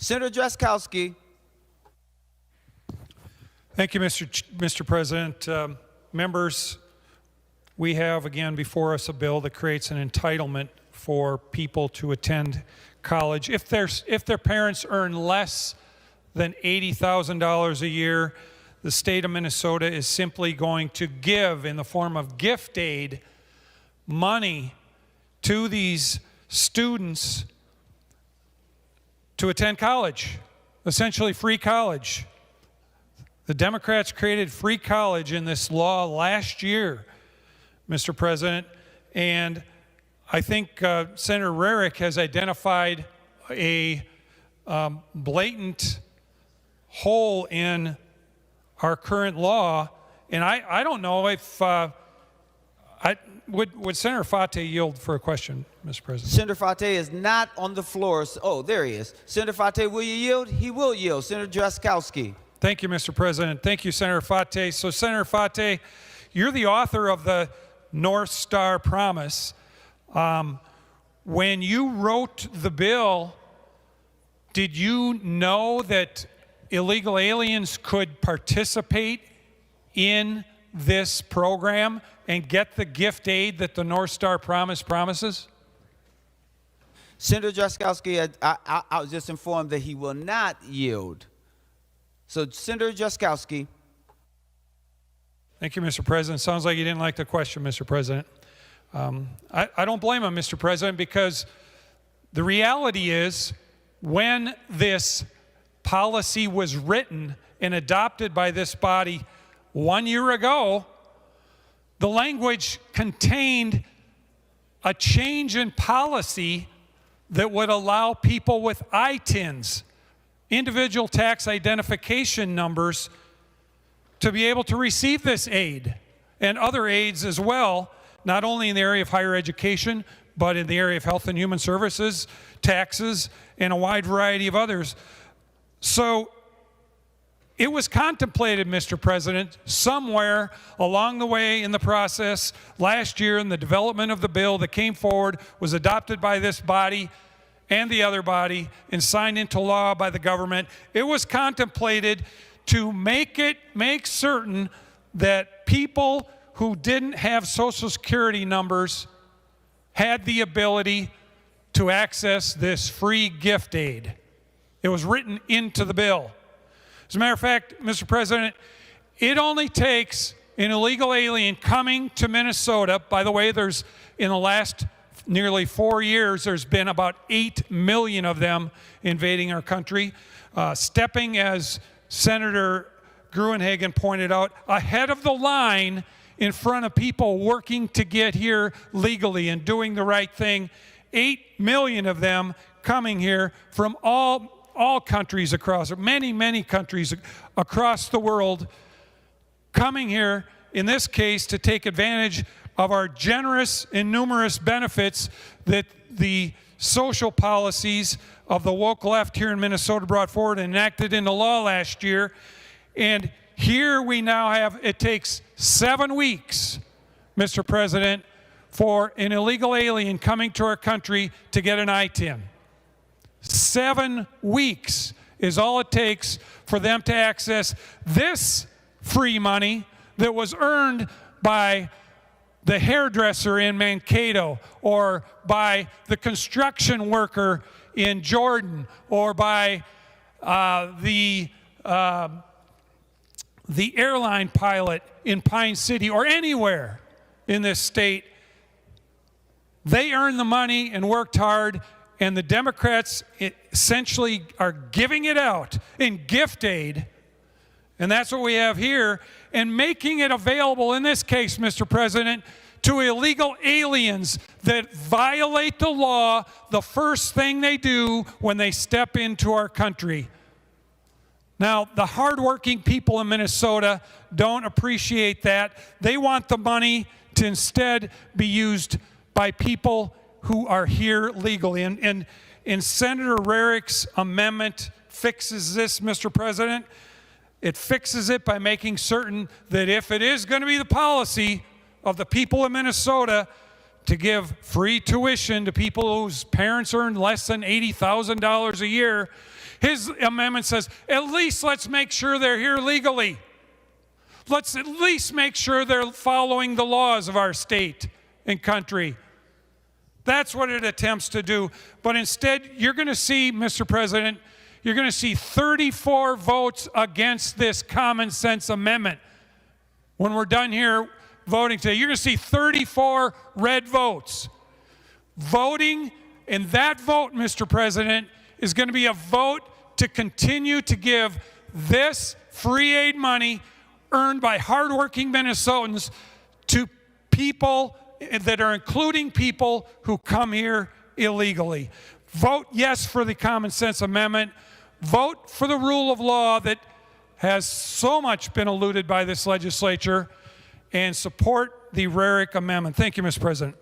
Senator Drazkowski. Thank you, Mr. President. Members, we have again before us a bill that creates an entitlement for people to attend college. If their parents earn less than $80,000 a year, the state of Minnesota is simply going to give, in the form of gift aid, money to these students to attend college, essentially free college. The Democrats created free college in this law last year, Mr. President, and I think Senator Rarick has identified a blatant hole in our current law, and I don't know if would Senator Fate yield for a question, Mr. President? Senator Fate is not on the floor. Oh, there he is. Senator Fate, will you yield? He will yield. Senator Drazkowski. Thank you, Mr. President. Thank you, Senator Fate. So, Senator Fate, you're the author of the North Star Promise. When you wrote the bill, did you know that illegal aliens could participate in this program and get the gift aid that the North Star Promise promises? Senator Drazkowski, I was just informed that he will not yield. So, Senator Drazkowski. Thank you, Mr. President. Sounds like you didn't like the question, Mr. President. I don't blame him, Mr. President, because the reality is when this policy was written and adopted by this body 1 year ago, the language contained a change in policy that would allow people with ITINs, individual tax identification numbers, to be able to receive this aid and other aids as well, not only in the area of higher education, but in the area of health and human services, taxes, and a wide variety of others. So it was contemplated, Mr. President, somewhere along the way in the process last year in the development of the bill that came forward, was adopted by this body and the other body and signed into law by the government. It was contemplated to make certain that people who didn't have Social Security numbers had the ability to access this free gift aid. It was written into the bill. As a matter of fact, Mr. President, it only takes an illegal alien coming to Minnesota. By the way, there's, in the last nearly 4 years, there's been about 8 million of them invading our country, stepping, as Senator Gruenhagen pointed out, ahead of the line in front of people working to get here legally and doing the right thing. 8 million of them coming here from all countries across, many countries across the world, coming here, in this case, to take advantage of our generous and numerous benefits that the social policies of the woke left here in Minnesota brought forward and enacted into law last year. And here we now have, it takes 7 weeks, Mr. President, for an illegal alien coming to our country to get an ITIN. 7 weeks is all it takes for them to access this free money that was earned by the hairdresser in Mankato, or by the construction worker in Jordan, or by the airline pilot in Pine City, or anywhere in this state. They earned the money and worked hard, and the Democrats essentially are giving it out in gift aid, and that's what we have here, and making it available, in this case, Mr. President, to illegal aliens that violate the law the first thing they do when they step into our country. Now, the hardworking people in Minnesota don't appreciate that. They want the money to instead be used by people who are here legally. And Senator Rarick's amendment fixes this, Mr. President. It fixes it by making certain that if it is going to be the policy of the people of Minnesota to give free tuition to people whose parents earn less than $80,000 a year, His amendment says, at least let's make sure they're here legally. Let's at least make sure they're following the laws of our state and country. That's what it attempts to do. But instead, you're going to see, Mr. President, you're going to see 34 votes against this common sense amendment. When we're done here voting today, you're going to see 34 red votes. Voting, and that vote, Mr. President, is going to be a vote to continue to give this free aid money earned by hardworking Minnesotans to people that are including people who come here illegally. Vote yes for the common sense amendment. Vote for the rule of law that has so much been eluded by this legislature, and support the Rarick amendment. Thank you, Mr. President.